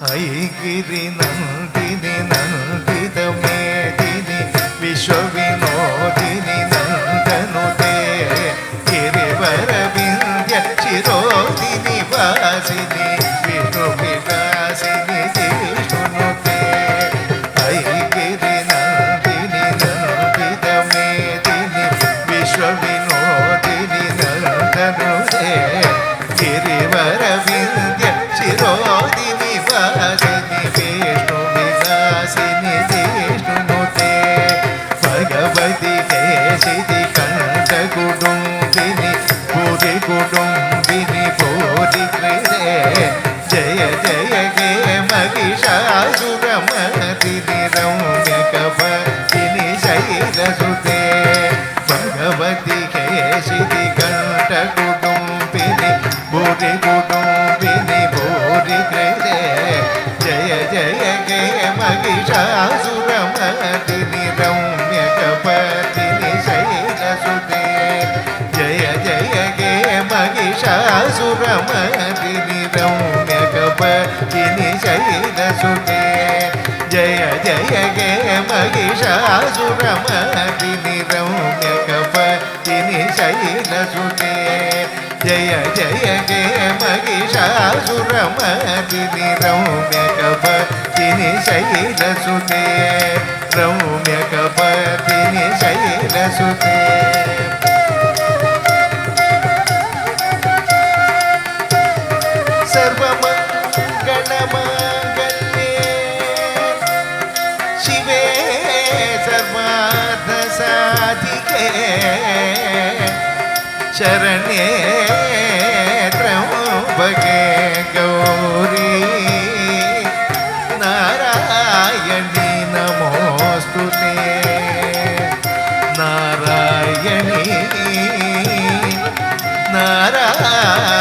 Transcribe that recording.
ऐगिरि नन्दिनि नन्दित मेदिनि विश्वविनोदिनि नन्दनुते गिरिवर विन्द्य शिरोदिनि वासिनि विष्णुविलासिनि जिष्णुनुते ऐगिरि नन्दिनि नन्दित मेदिनि विश्वविनोदिनि नन्दनुते गिरिवर विन्द्य शिरोदिनि वासिनि विष्णुविलासिनि जिष्णुनुते भगवति केशिति कंठ कुटुम्बिनि भूरि कुटुम्बिनि भूरि कृते जय जय गे महिषासुरमर्दिनि रम्यकपतिनि शैलसुते भगवति केशिति कंठ कुटुम्बिनि भूरि कुटुम्बिनि भूरि कृते जय जय गे महिषासुरमर्दिनि रम्यकपतिनि शैलसुते जय जय गे महिषासुरमर्दिनि रम्यकपतिनि शैलसुते जय जय गे महिषासुरमर्दिनि रम्यकपतिनि शैलसुते जय जय गे महिषासुरमर्दिनि रम्यकपतिनि शैलसुते रम्यकपतिनि शैलसुते सर्वमङ्गलमाङ्गल्ये शिवे सर्वार्थसाधिके शरण्ये त्र्यम्बके गौरी नारायणी नमोस्तुते नारायणी नारायणी